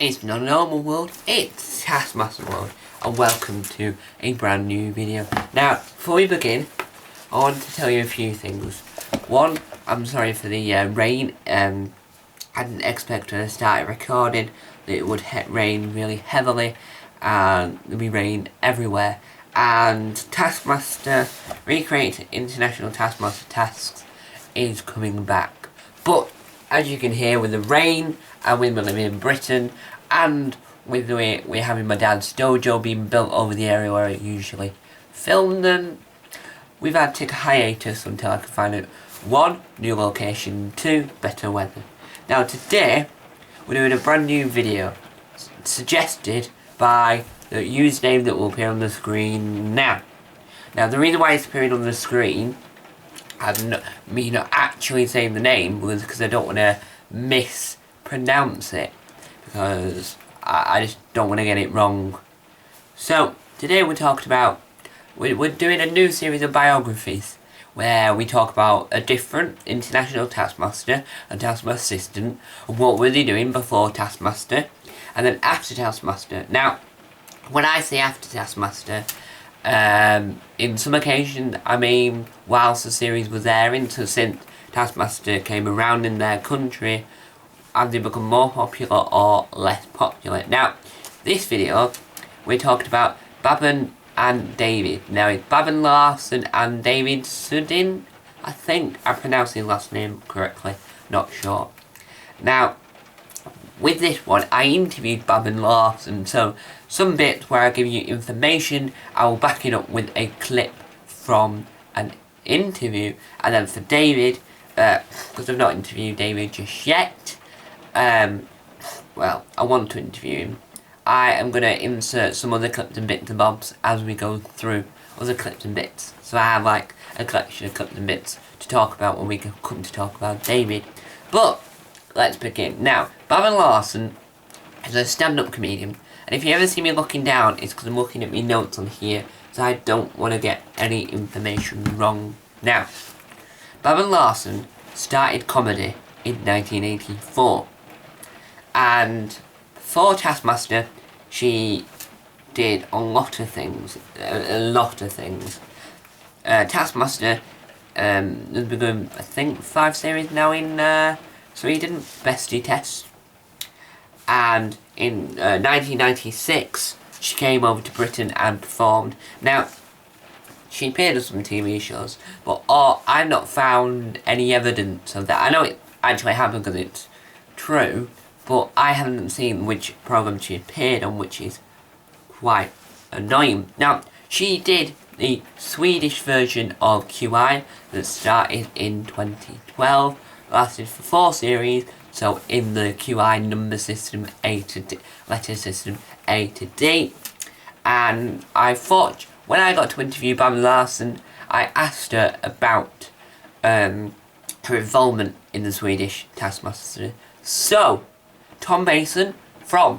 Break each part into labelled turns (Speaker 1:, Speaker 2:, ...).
Speaker 1: It's not a normal world, it's Taskmaster world, and welcome to a brand new video. Now, before we begin, I want to tell you a few things. One, I'm sorry for the rain. I didn't expect when I started recording that it would rain really heavily, and there'd be rain everywhere. And Taskmaster, Recreate International Taskmaster Tasks is coming back. But, as you can hear with the rain, and with me living in Britain, and with the way we're having my dad's dojo being built over the area where I usually film them, we've had to take a hiatus until I can find out 1, new location, 2, better weather. Now today, we're doing a brand new video, suggested by the username that will appear on the screen now. Now the reason why it's appearing on the screen, me not actually saying the name, was because I don't want to mispronounce it, because I just don't want to get it wrong. So today we're doing a new series of biographies where we talk about a different international Taskmaster and Taskmaster assistant, and what were they doing before Taskmaster and then after Taskmaster. Now when I say after Taskmaster, in some occasions I mean whilst the series was airing, so since Taskmaster came around in their country, have they become more popular or less popular. Now this video we talked about Babin and David. Now it's Babin Larson and David Sudin. I think I pronounced his last name correctly, not sure. Now with this one I interviewed Babin Larson, so some bits where I give you information I will back it up with a clip from an interview. And then for David, because I've not interviewed David just yet, well, I want to interview him, I am going to insert some other clips and bits and bobs as we go through other clips and bits. So I have like a collection of clips and bits to talk about when we come to talk about David. But let's begin. Now, Babin Larson is a stand-up comedian, and if you ever see me looking down, it's because I'm looking at my notes on here, so I don't want to get any information wrong. Now, Babin Larson started comedy in 1984, and before Taskmaster she did a lot of things. Taskmaster has begun, I think, 5 series now in Sweden, Bäst test, and in 1996 she came over to Britain and performed. Now she appeared on some TV shows, but I've not found any evidence of that. I know it actually happened because it's true, but I haven't seen which program she appeared on, which is quite annoying. Now, she did the Swedish version of QI that started in 2012, lasted for 4 series, so in the QI number system, letter system A to D. And I thought, when I got to interview Babin Larson, I asked her about her involvement in the Swedish Taskmaster. So, Tom Mason from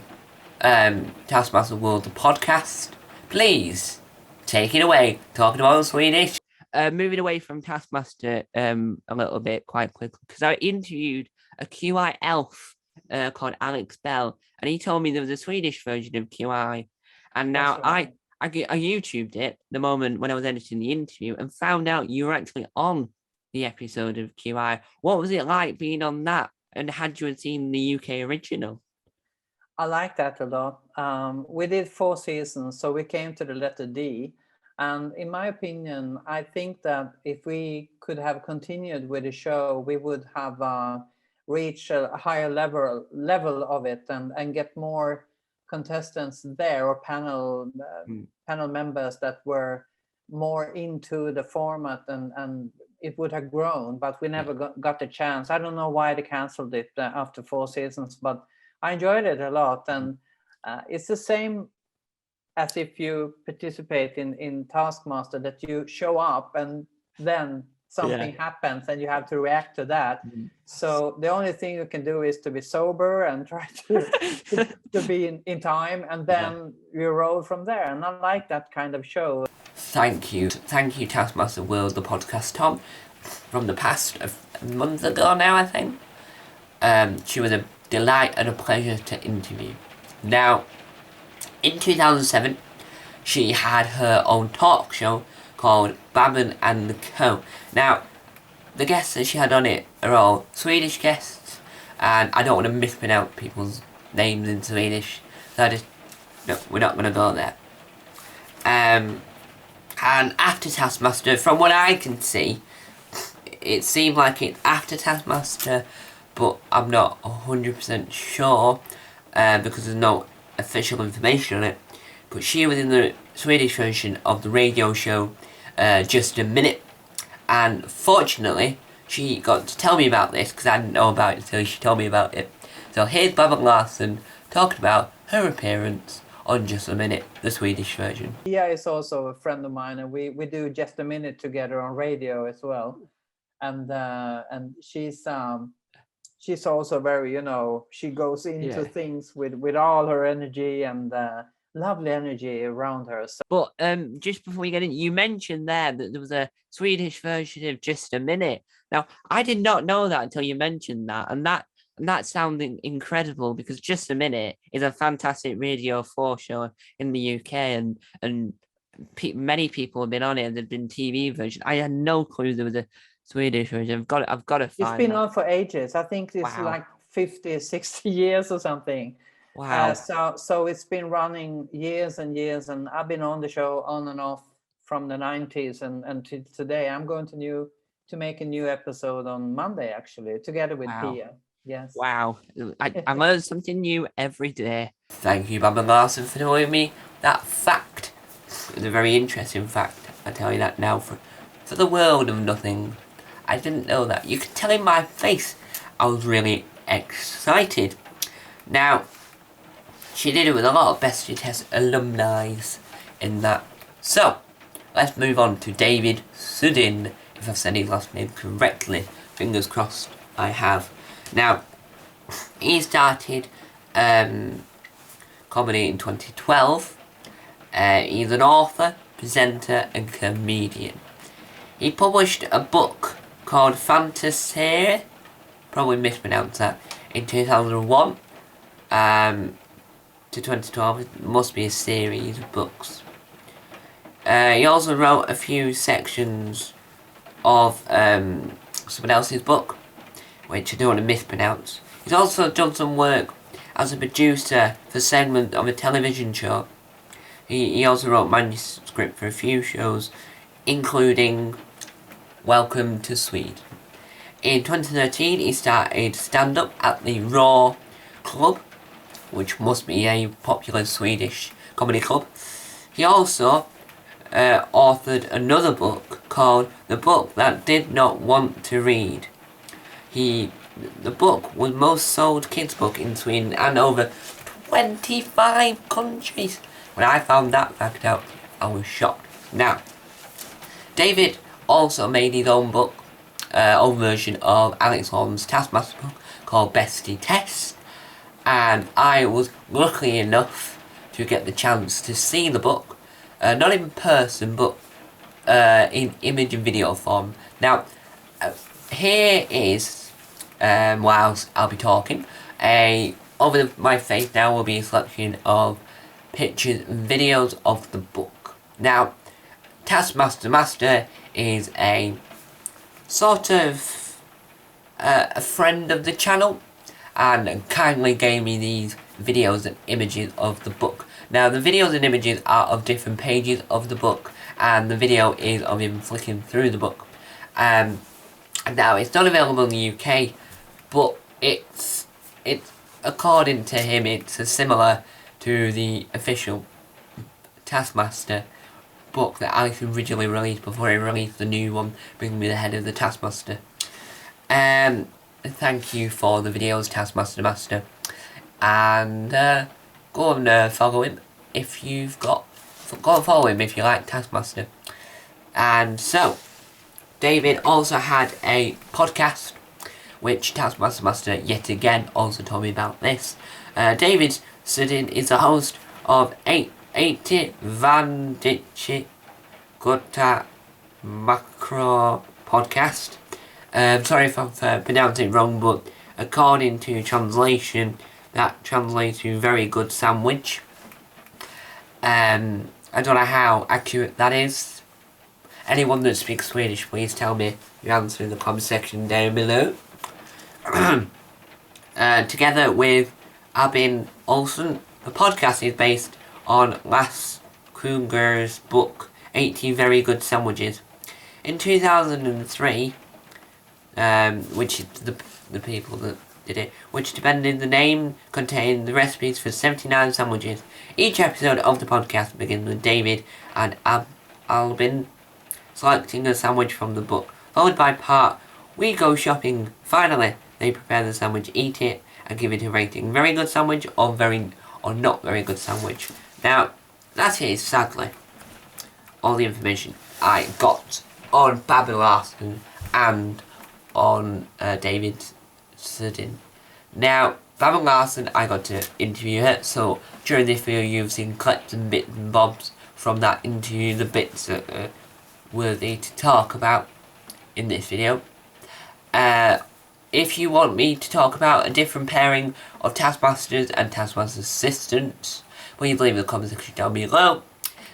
Speaker 1: Taskmaster World, the podcast, please take it away, talking about the Swedish. Moving away from Taskmaster a little bit quite quickly, because I interviewed a QI elf called Alex Bell, and he told me there was a Swedish version of QI, and now I YouTubed it the moment when I was editing the interview and found out you were actually on the episode of QI. What was it like being on that? And had you seen the UK original?
Speaker 2: I like that a lot. We did 4 seasons, so we came to the letter D. And in my opinion, I think that if we could have continued with the show, we would have reached a higher level of it and get more contestants there, or panel members that were more into the format, and it would have grown, but we never got the chance. I don't know why they canceled it after 4 seasons, but I enjoyed it a lot. And it's the same as if you participate in Taskmaster, that you show up and then something happens and you have to react to that. So the only thing you can do is to be sober and try to be in time, and then you roll from there. And I like that kind of show.
Speaker 1: Thank you Taskmaster World, the podcast, Tom, from the past, a month ago now, I think. She was a delight and a pleasure to interview. Now, in 2007, she had her own talk show called Babben and Co. Now, the guests that she had on it are all Swedish guests, and I don't want to mispronounce people's names in Swedish, so no, we're not going to go there. And after Taskmaster, from what I can see, it seemed like it's after Taskmaster, but I'm not 100% sure, because there's no official information on it. But she was in the Swedish version of the radio show, Just a Minute, and fortunately, she got to tell me about this, because I didn't know about it until she told me about it. So here's Babben Larsson talking about her appearance on Just a Minute, the Swedish version.
Speaker 2: Pia is also a friend of mine, and we do Just a Minute together on radio as well. And she's also very, she goes into things with all her energy and lovely energy around her. So.
Speaker 1: But just before we get in, you mentioned there that there was a Swedish version of Just a Minute. Now, I did not know that until you mentioned that, and that sounded incredible, because Just a Minute is a fantastic Radio 4 show in the UK, and many people have been on it, and there've been TV version. I had no clue there was a Swedish version. I've got to find.
Speaker 2: It's been on for ages. I think it's like 50, 60 years or something.
Speaker 1: Wow.
Speaker 2: So it's been running years and years, and I've been on the show on and off from the 90s and to today. I'm going to make a new episode on Monday, actually, together with Pia. Yes.
Speaker 1: Wow. I learn something new every day. Thank you, Babben Larsson, for telling me that fact. It's a very interesting fact. I tell you that now for the world of nothing. I didn't know that. You could tell in my face I was really excited. Now, she did it with a lot of Bäst alumni in that. So, let's move on to David Sudin, if I've said his last name correctly. Fingers crossed I have. Now, he started comedy in 2012. He's an author, presenter and comedian. He published a book called Fantasy, probably mispronounced that, in 2001 to 2012. It must be a series of books. He also wrote a few sections of someone else's book, which I don't want to mispronounce. He's also done some work as a producer for segment of a television show. He also wrote manuscript for a few shows, including Welcome to Sweden. In 2013, he started stand-up at the Raw Club, which must be a popular Swedish comedy club. He also authored another book called The Book That Did Not Want to Read. The book was most sold kids book in Sweden and over 25 countries. When I found that fact out, I was shocked. Now, David also made his own book, own version of Alex Horton's Taskmaster book called Bäst, and I was lucky enough to get the chance to see the book, not in person, but in image and video form. Now, here is, whilst I'll be talking, over my face now will be a selection of pictures and videos of the book. Now, Taskmaster is a sort of a friend of the channel, and kindly gave me these videos and images of the book. Now, the videos and images are of different pages of the book, and the video is of him flicking through the book. Now, it's not available in the UK, but it's according to him, it's similar to the official Taskmaster book that Alex originally released before he released the new one, Bring Me the Head of the Taskmaster. Thank you for the videos, Taskmaster Master, and go and follow him if you've got. Go and follow him if you like Taskmaster. And so, David also had a podcast, which Taskmaster Master yet again also told me about this. David Sudin is the host of 80 Vandici Gutta Macro podcast. Sorry if I've pronounced it wrong, but according to translation, that translates to very good sandwich. I don't know how accurate that is. Anyone that speaks Swedish, please tell me your answer in the comment section down below. Together with Abin Olsen, the podcast is based on Lasse Kruger's book 80 Very Good Sandwiches. In 2003, which is the people that did it, which depending the name, contained the recipes for 79 sandwiches. Each episode of the podcast begins with David and Albin selecting a sandwich from the book, followed by part we go shopping. Finally, they prepare the sandwich, eat it, and give it a rating. Very good sandwich or not very good sandwich. Now, that is sadly all the information I got on Babby Larson and on David Sudden. Now, Babby Larson, I got to interview her, so during this video you've seen clips and bits and bobs from that interview, the bits that are worthy to talk about in this video. If you want me to talk about a different pairing of Taskmasters and Taskmaster assistants, please leave the comment section down below.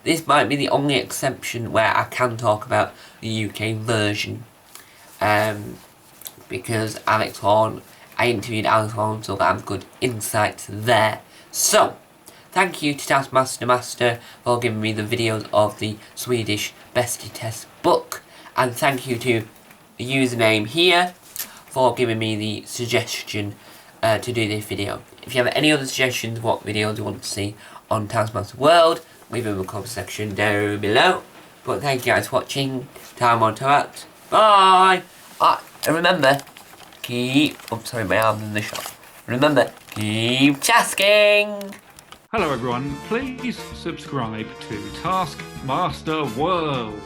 Speaker 1: This might be the only exception where I can talk about the UK version. Because I interviewed Alex Horn, so I have good insights there. So, thank you to Taskmaster Master for giving me the videos of the Swedish Bäst test book. And thank you to the username here for giving me the suggestion to do this video. If you have any other suggestions what videos you want to see on Taskmaster World, leave them in the comment section down below. But thank you guys for watching. Time on to act. Bye! And remember, sorry, my arm's in the shot. Remember, keep tasking!
Speaker 3: Hello everyone, please subscribe to Taskmaster World.